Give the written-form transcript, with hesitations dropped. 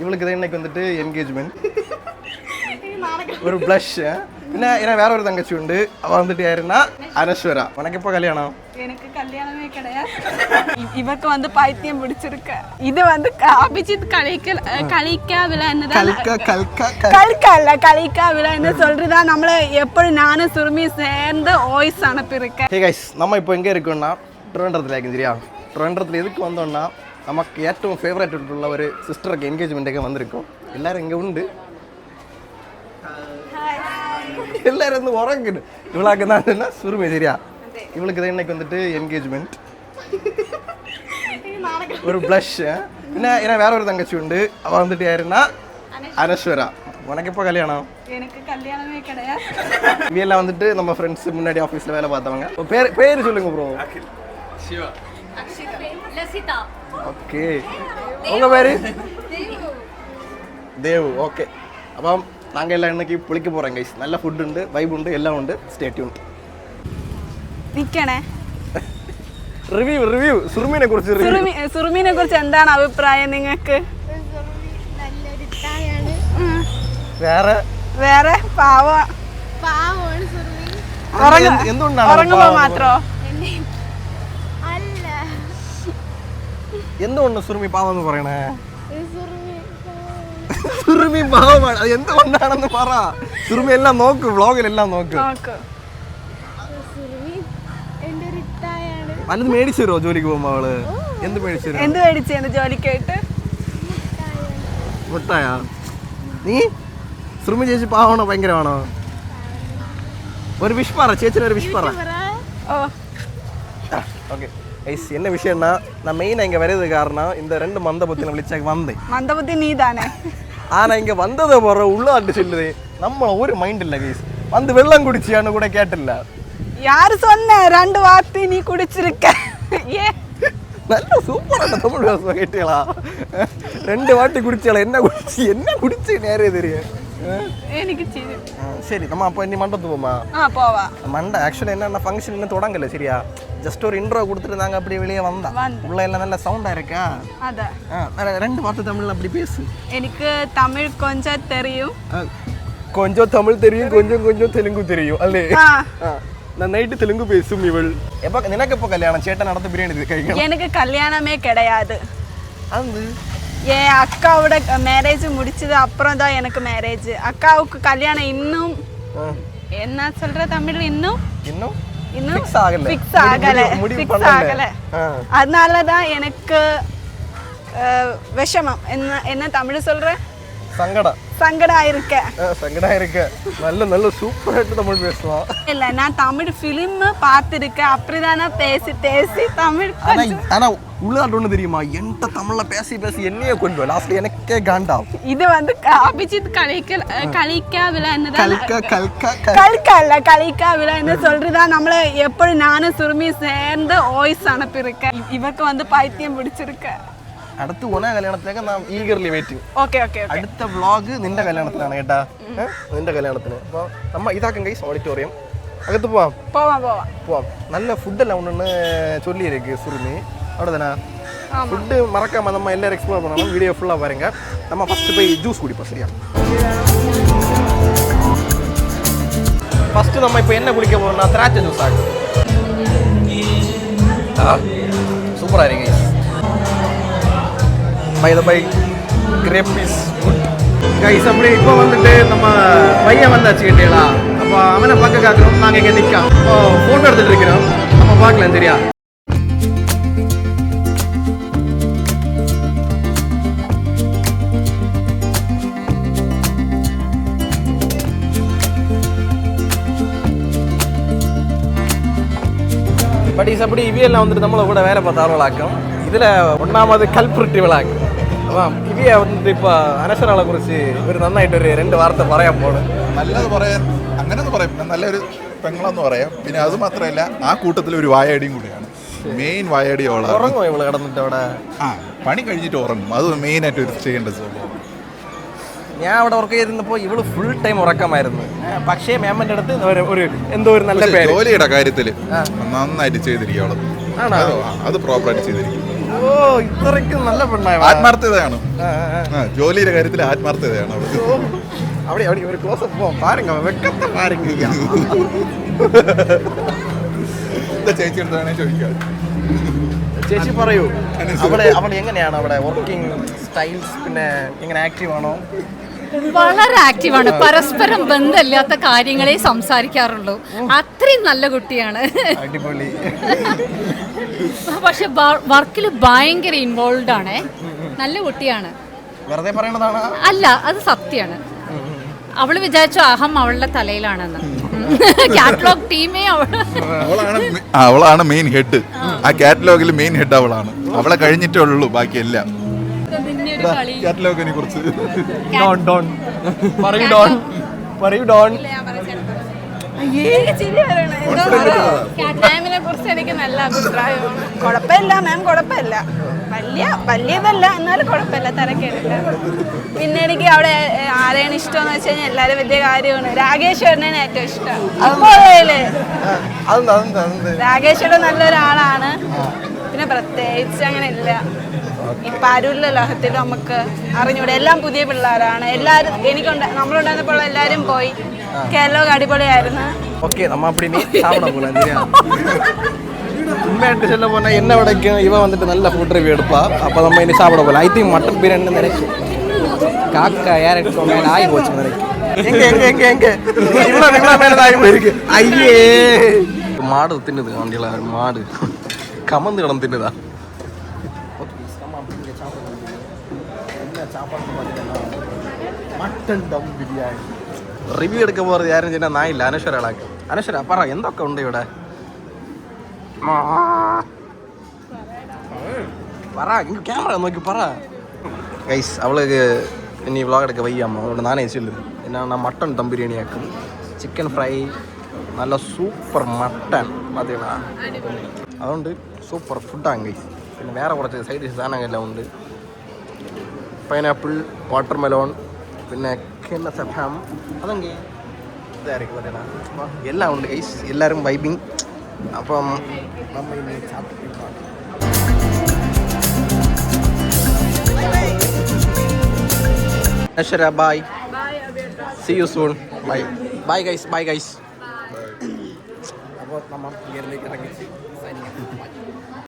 இவளுக்கு தான் இன்னைக்கு வந்துட்டு என்கேஜ்மெண்ட், ஒரு ப்ளஷ். പിന്നെ வேற ஒரு தங்கச்சி உண்டு, அவ வந்துட்டு யாருன்னா அனஸ்வரா. உனக்கு எப்போ கல்யாணம்? எனக்கு கல்யாணமே கிடையாது. இவருக்கு வந்து பைத்தியம் பிடிச்சிருக்கு. இது வந்து அபிஜித் கலிக்காவில சொல்றதா நம்மள எப்படி நானும் சுருமி சேர்ந்து வாய்ஸ் அனுப்பியிருக்கேன். ஹே கைஸ், நம்ம இப்போ எங்கே இருக்கோம்னா ட்ரிவாண்ட்ரத்தில் இருக்கு சரியா. ட்ரிவாண்ட்ரத்தில் எதுக்கு வந்தோம்னா நமக்கு ഏറ്റവും ஃபேவரட் உள்ள ஒரு சிஸ்டருக்கு என்கேஜ்மெண்ட்டுக்கு வந்திருக்கோம். எல்லாரும் இங்கே உண்டு, எல்லாரும் வந்து உறங்குது. இவளாக்கு தான் சுருமை சரியா. இவளுக்கு தான் இன்னைக்கு வந்துட்டு என்கேஜ்மெண்ட், ஒரு ப்ளஷ். പിന്നെ வேற ஒரு தங்கச்சி உண்டு, அவ வந்துட்டு யாருன்னா அனஸ்வரா. உனக்கு எப்போ கல்யாணம்? எனக்கு கல்யாணமே கிடையாது. இவையெல்லாம் வந்துட்டு நம்ம ஃப்ரெண்ட்ஸ், முன்னாடி ஆஃபீஸில் வேலை பார்த்தவங்க. பேர் சொல்லுங்க ப்ரோ. சிவா. ஓகே, உங்கள் பேர்? தேவ். ஓகே, അപ്പം நாங்கள் எல்லாம் இன்னைக்கு புளிக்க போகிறோம் கைஸ். நல்ல ஃபுட் உண்டு, வைப் உண்டு, எல்லாம் உண்டு. Stay tune. നിക്കണേ. റിവ്യൂ സുറുമീനെ കുറിച്ച് എന്താണ് അഭിപ്രായം നിങ്ങൾക്ക്? വേറെ ഉറങ്ങുമ്പോ മാത്രോ? എന്തുകൊണ്ട് സുറുമി പാവം എന്ന് പറയണേ? സുറുമി പാവമാണ്. അത് എന്തുകൊണ്ടാണെന്ന് പറ. സുറുമി എല്ലാം നോക്ക്, വ്ളോഗിലെല്ലാം നോക്ക്. വല്ലത് മേടിച്ചു തരുമോ ജോലിക്ക് പോകുമ്പോ? അവള് എന്ത് മേടിച്ചു തരും? എന്ത് മേടിച്ചു ജോലിക്കായിട്ട്? മുട്ടായാ? നീ സുറുമി ചേച്ചി പാവമാണോ ഭയങ്കരമാണോ? ഒരു വിഷ് പറ, ചേച്ചിന് ഒരു വിഷ് പറ. ஓகே ஐஸ், என்ன விஷயம்னா நான் மெயினாக இங்கே வர்றது காரணம் இந்த ரெண்டு மந்தபுத்தினை விழிச்சாக்கு வந்தேன். மந்தபுத்தி நீ தானே. ஆனால் இங்கே வந்ததை போகிற உள்ளாட்டு சொல்லுது நம்ம ஒரு மைண்ட் இல்லை கைஸ். வந்து வெள்ளம் குடிச்சியான்னு கூட கேட்டில்ல. யாரு சொன்ன? 2 வார்த்தை நீ குடிச்சிருக்க. ஏ நல்ல சூப்பரான தமிழ் பேசுவ கேட்டீங்களா? 2 வாட்டி குடிச்சால. என்ன குடிச்சு நேரே தெரியும் எனக்கு. சரி, நம்ம அப்போ இனி மண்டபத்து போமா? போவா. மண்டை ஆக்சுவலி என்ன ஃபங்க்ஷன் இன்னும் தொடங்கல சரியா. ஜஸ்ட் ஒரு இன்ட்ரோ கொடுத்துட்டு நாங்கள் அப்படி வெளியே வந்தோம். உள்ள எல்லாம் நல்ல சவுண்டாக இருக்கா? அதான். 2 வார்த்தை தமிழ் அப்படி பேசு. எனக்கு தமிழ் கொஞ்சம் தெரியும். கொஞ்சம் தமிழ் தெரியும், கொஞ்சம் தெலுங்கு தெரியும் அல்லே. நான் நைட்டு தெலுங்கு பேசும் இவள். எப்போ நினைக்க எப்போ கல்யாணம்? சேட்டை நடத்த பிரியாணி கைகள். எனக்கு கல்யாணமே கிடையாது. அது என் அக்காவோட மேரேஜ் முடிச்சது அப்புறம் தான் எனக்கு மேரேஜ். அக்காவுக்கு கல்யாணம் இன்னும் என்ன சொல்ற தமிழ் இன்னும் ஃபிக்ஸ் ஆகல. அதனால தான் எனக்கு விஷமம். என்ன தமிழ் சொல்ற? சங்கடம் இருக்க. நல்ல சூப்பராக தமிழ் பேசுவான். இல்ல, நான் தமிழ் ஃபிலிம் பார்த்துருக்கேன். அப்படிதானே பேசி தமிழ். ஆனா உள்ளாட்டு ஒண்ணு தெரியுமா, என்கிட்ட தமிழ்ல பேசி என்னையே கொண்டு லாஸ்ட்ல எனக்கே காண்டா. இது வந்து அபிஜித் கலிக்காவில சொல்றதா நம்மள எப்படி நானும் சுருமி சேர்ந்து வாய்ஸ் அனுப்பியிருக்கேன். இவருக்கு வந்து பைத்தியம் பிடிச்சிருக்கு. അടുത്ത ഓണ കല്യാണത്തിലേക്ക് നാം ഈഗർലി വെയിറ്റിംഗ്. ഓക്കെ. അടുത്ത വ്ളോഗ് നിന്റെ കല്യാണത്തിലാണ് കേട്ടാ. നിന്റെ കല്യാണത്തിന്. അപ്പോൾ നമ്മൾ ഇതാക്കും ഗൈസ് ഓഡിറ്റോറിയം. അകത്ത് പോവാം. നല്ല ഫുഡെല്ലാം ഉണ്ടെന്ന് ചൊല്ലിയിരിക്കും സുറുമി. അവിടെ തന്നെ ഫുഡ് മറക്കാമ நம்ம எல்லாரும் எக்ஸ்ப்ளோர் பண்ணணும். வீடியோ ஃபுல்லாக பாருங்க. நம்ம ஃபஸ்ட்டு போய் ஜூஸ் குடிப்போம் சரியா. ஃபஸ்ட்டு நம்ம இப்போ என்ன குடிக்க போகிறோம்னா திராட்சை ஜூஸ் ஆகும். சூப்பராக இருக்கு guys. By the by, grape is good. Guys, அப்படி இப்போ வந்துட்டு நம்ம பையன் வந்தாச்சு கேட்டீங்களா. அப்போ அவனை பார்க்க காக்கிறோம். நாங்கள் இங்கே நிற்கோம், ஃபோட்டோ எடுத்துகிட்டு இருக்கிறோம். நம்ம பார்க்கலாம் சரியா. பட் இஸ் அப்படி இவியெல்லாம் வந்துட்டு நம்மளை கூட வேலை பார்த்த ஆர்வலாக்கும். ഇതിൽ ഒന്നാമത് കൽപ്രിറ്റ് വിളാക്ക്. അപ്പം ഇവയെ വന്നിട്ട് ഇപ്പോൾ അനശ്വരകളെ കുറിച്ച് ഒരു നന്നായിട്ടൊരു 2 വാർത്ത പറയാൻ പോണ്. നല്ലത് പറയാൻ അങ്ങനെയൊന്നും പറയാം, നല്ലൊരു പെങ്ങളെന്ന് പറയാം. പിന്നെ അത് മാത്രമല്ല, ആ കൂട്ടത്തിൽ ഒരു വായാടിയും കൂടിയാണ്. മെയിൻ വായാടി ഓളാണ്. ഉറങ്ങുമോ ഇവള് കിടന്നിട്ട് അവിടെ? പണി കഴിഞ്ഞിട്ട് ഉറങ്ങും. അത് മെയിനായിട്ട് ഒരു ചെയ്യേണ്ട സംഭവം. ഞാൻ അവിടെ വർക്ക് ചെയ്തിരുന്നപ്പോൾ ഇവള് ഫുൾ ടൈം ഉറക്കമായിരുന്നു. പക്ഷേ മാമിൻ്റെ അടുത്ത് എന്തോ ഒരു നല്ല പേര്. ജോലിയുടെ കാര്യത്തിൽ നന്നായിട്ട് ചെയ്തിരിക്കും അവള്. അത് പ്രോപ്പറായിട്ട് ചെയ്തിരിക്കും. ഓ ഇത്രയ്ക്ക് നല്ല പെണ്ണായ ആത്മാർത്ഥതയാണ്. ജോലിയുടെ കാര്യത്തിൽ ആത്മാർത്ഥതയാണ് അവൾക്ക്. അവിടെ അവിടെ ഒരു ക്ലോസപ്പ് പോവാം. പാരുങ്ക വെക്കത്തെ പാരുങ്ക. എന്താ ചേച്ചി എടുത്താണേ ചോദിക്കാം. ചേച്ചി പറയൂ, അവിടെ അവിടെ എങ്ങനെയാണ് അവിടെ വർക്കിംഗ് സ്റ്റൈൽസ്, പിന്നെ എങ്ങനെ ആക്റ്റീവ് ആണോ? വളരെ ആക്റ്റീവാണ്. പരസ്പരം ബന്ധമില്ലാത്ത കാര്യങ്ങളെ സംസാരിക്കാറുള്ളൂ. അത്രയും നല്ല കുട്ടിയാണ്. അടിപൊളി. പക്ഷെ വർക്കിൽ ഭയങ്കര ഇൻവോൾവ് ആണ്. നല്ല കുട്ടിയാണ്. വെറുതെ പറയണതാണ്? അല്ല, അത് സത്യമാണ്. അവള് വിചാരിച്ചു അഹം അവളുടെ തലയിലാണെന്ന്. കാറ്റലോഗ് ടീമേ അവളാണ് മെയിൻ ഹെഡ്. ആ കാറ്റലോഗിൽ മെയിൻ ഹെഡ് അവളാണ്. അവളെ കഴിഞ്ഞിട്ടേ ഉള്ളൂ ബാക്കിയെല്ലാം. കാറ്റലോഗിനെ കുറിച്ച് മാമിനെ കുറിച്ച് എനിക്ക് നല്ല അഭിപ്രായമാണ്. കുഴപ്പമില്ല മാം, കുഴപ്പമില്ല. വലിയതല്ല, എന്നാലും കുഴപ്പമില്ല, തിരക്കേടില്ല. പിന്നെ എനിക്ക് അവിടെ ആരെയാണ് ഇഷ്ടമെന്ന് വെച്ച് കഴിഞ്ഞാൽ എല്ലാവരും വലിയ കാര്യമാണ്. രാകേശ്വരനാണ് ഏറ്റവും ഇഷ്ടം. രാകേശ്വരൻ നല്ലൊരാളാണ്. പിന്നെ പ്രത്യേകിച്ച് അങ്ങനെ ഇല്ല. ഇപ്പം ആരുമില്ല ലോകത്തിൽ നമുക്ക് അറിഞ്ഞൂടെ. എല്ലാം പുതിയ പിള്ളേരാണ് എല്ലാവരും. നമ്മളുണ്ടായിരുന്നപ്പോൾ എല്ലാവരും പോയി. കേരളമൊക്കെ അടിപൊളിയായിരുന്നു. ஓகே நம்ம அப்படி நீ சாப்பிட போகலாம் இல்லையா? உண்மையாட்டு சொல்ல போனால் என்ன வடைக்கும் இவன் வந்துட்டு நல்ல ஃபுட் ரிவ்யூ எடுப்பா. அப்போ நம்ம இனி சாப்பிட போகலாம். ஐ திங்க் மட்டன் பிரியாணி நினைக்கும் காக்கா யார் எடுத்தோம் மேலே ஆகி போச்சு நினைக்கும். எங்க இவ்வளோ மேலே ஆகி போயிருக்கு. ஐயே மாடு தின்னுது வண்டியில். மாடு கமந்து கிடம் தின்னுதா? മട്ടൻ ദം ബിരിയാണി റിവ്യൂ എടുക്കാൻ പോകുന്നത് ആരും ചെയ്യുന്ന നായില്ല. അനശ്വര ആളാക്കി. അനശ്വര പറ, എന്തൊക്കെ ഉണ്ട് ഇവിടെ? പറ, ഇങ്ങ് ക്യാമറ നോക്കി പറ. ഗൈസ് അവൾക്ക് ഇനി വ്ളോഗ് എടുக்க വയ്യാമ്മ. അതുകൊണ്ട് നാനേ ചെല്ലു. എന്നാണ് മട്ടൺ ദം ബിരിയാണി ആക്കും. ചിക്കൻ ഫ്രൈ, നല്ല സൂപ്പർ മട്ടൺ മതിയാ. അതുകൊണ്ട് സൂപ്പർ ഫുഡാണ് ഗൈസ്. പിന്നെ വേറെ കുറച്ച് സൈഡ് ഡിഷ് സാധനങ്ങളെല്ലാം ഉണ്ട്. പൈനാപ്പിൾ, വാട്ടർ മെലോൺ, പിന്നെ കിണ്ണസഫാം, അതെങ്കിൽ ഇതായിരിക്കും പറയണ. അപ്പോൾ എല്ലാം ഉണ്ട് ഗൈസ്. എല്ലാവരും വൈബിങ്. അപ്പം നമ്മൾ ഇനി അശ്വര bye, see you soon. Bye bye guys, bye guys. അപ്പോൾ നമ്മൾ ഇങ്ങനെയൊക്കെ ഇറങ്ങി